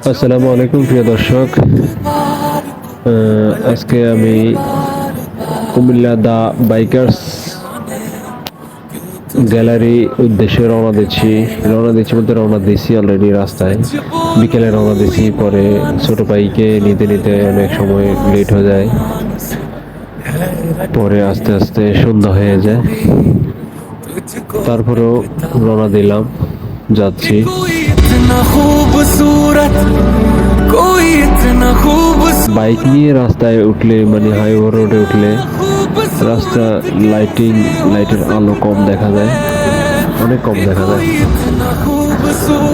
আসসালামু আলাইকুম প্রিয় দর্শক। আজকে আমি কুমিল্লা দা বাইকার্স গ্যালারি উদ্দেশ্যে রওনা দিচ্ছি বলতে রওনা দিয়েছি অলরেডি। রাস্তায় বিকেলে রওনা দিয়েছি, পরে ছোট ভাইকে নিতে নিতে অনেক সময় লেট হয়ে যায়, পরে আস্তে আস্তে সন্ধ্যা হয়ে যায়। তারপরেও রওনা দিলাম, যাচ্ছি। বাইক নিয়ে রাস্তায় উঠলে মানে হাইওয়ে রোডে উঠলে রাস্তা লাইটের আলো কম দেখা যায়, অনেক কম দেখা যায়।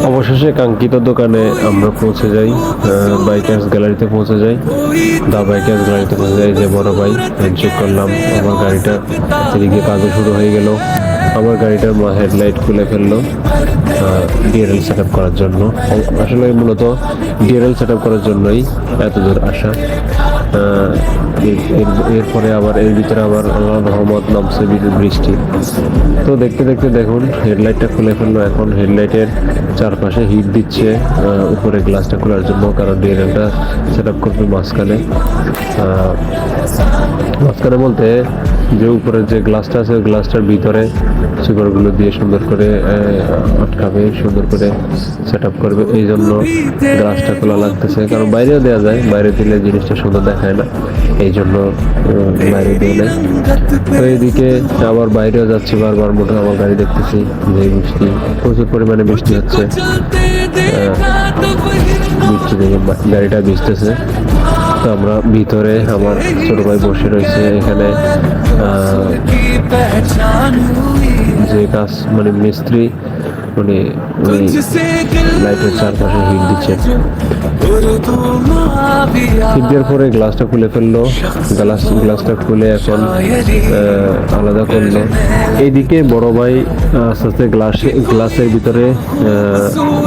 অবশেষে কাঙ্ক্ষিত দোকানে আমরা পৌঁছে যাই, বাইকার্স গ্যালারিতে পৌঁছে যাই। দা বাইকার্স গ্যালারিতে পৌঁছে যাই। যে বড় ভাই হ্যান্ডশেক করলাম। আমার গাড়িটা এদিকে কাজও শুরু হয়ে গেল। আমার গাড়িটার হেডলাইট খুলে ফেললো ডিআরএল সেট আপ করার জন্য। আসলে মূলত ডিআরএল সেট আপ করার জন্যই এত দূর আসা। এরপরে আবার এর ভিতরে আবার আল্লাহ রহমত নামছে বৃষ্টি। তো দেখতে দেখতে দেখুন হেডলাইটটা খুলে ফেললো। এখন হেডলাইটের চারপাশে হিট দিচ্ছে উপরে গ্লাসটা খোলার জন্য, কারণ ডিআরএলটা সেট আপ করবে মাঝখানে। মাঝখানে বলতে যে উপরের যে গ্লাসটা আছে, গ্লাসটার ভিতরে সুপারগুলো দিয়ে সুন্দর করে আটকাবে, সুন্দর করে সেট আপ করবে। এই জন্য গ্লাসটা খোলা লাগতেছে, কারণ বাইরেও দেওয়া যায়, বাইরে দিলে জিনিসটা সুন্দর দেখায় না, এই জন্য বাইরে দিয়ে নেয়। তো এইদিকে আবার বাইরেও যাচ্ছি বারবার, মোটর আমার গাড়ি দেখতেছি যে বৃষ্টি, প্রচুর পরিমাণে বৃষ্টি হচ্ছে। বৃষ্টি থেকে গাড়িটা ভিজতেছে। তো আমরা ভিতরে, আমার ছোট ভাই বসে রয়েছে এখানে, যে কাজ মানে মিস্ত্রি উনি লাইটের চারপাশে হিট দিচ্ছে। হিট দেওয়ার পরে গ্লাসটা খুলে ফেললো। গ্লাসটা খুলে এখন আলাদা করলো। এইদিকে বড় ভাই আস্তে আস্তে গ্লাসের ভিতরে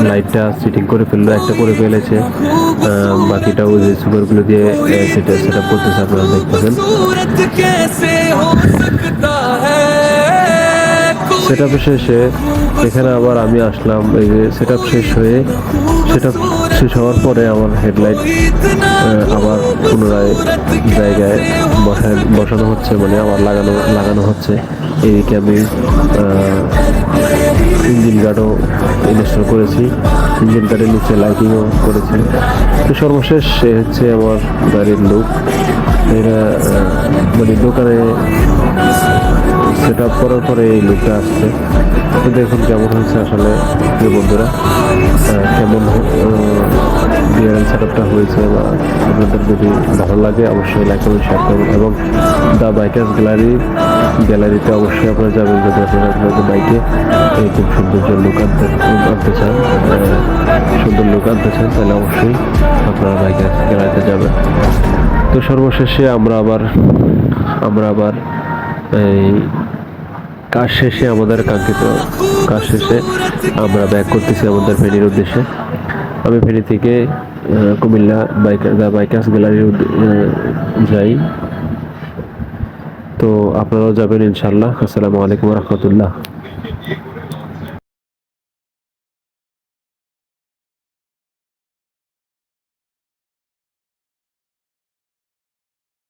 লাইটটা সিটিং করে ফেললো, একটা করে ফেলেছে। বাকিটাও যে সুপারগুলো দিয়ে সেট আপ করতেছে, আপনারা দেখতেছেন। সেট আপ শেষে এখানে আবার আমি আসলাম। এই যে সেট আপ শেষ হওয়ার পরে আমার হেডলাইট আবার পুনরায় জায়গায় বসানো হচ্ছে, মানে আবার লাগানো হচ্ছে। এইদিকে আমি ইঞ্জিন গার্ডও ইনস্টল করেছি, ইঞ্জিন গার্ডের নিচে লাইটিংও করেছি। তো সর্বশেষ সে হচ্ছে আমার গাড়ির লুক। এরা মানে দোকানে সেট আপ করার পরে এই লুকটা আসছে। তো দেখুন কেমন হয়েছে আসলে প্রিয় বন্ধুরা, কেমন ডিআরএল সেট আপটা হয়েছে। বা আপনাদের যদি ভালো লাগে অবশ্যই লাইক করুন, শেয়ার করুন, এবং দ্য বাইকার্স গ্যালারিতে অবশ্যই আপনারা যাবেন যদি আপনারা আপনাদের বাইকে এরকম সুন্দর লুক আনতে চান, তাহলে অবশ্যই আপনারা বাইকার্স গ্যালারিতে যাবেন। তো সর্বশেষে আমরা আবার এই কাজ শেষে, আমাদের কাঙ্ক্ষিত কাজ শেষে আমরা ব্যাক করতেছি আমাদের ফেনীর উদ্দেশ্যে। আমি ফেনী থেকে কুমিল্লা বাইকার্স গ্যালারি যাই। তো আপনারাও যাবেন ইনশাল্লাহ। আসসালামু আলাইকুম রহমতুল্লাহ।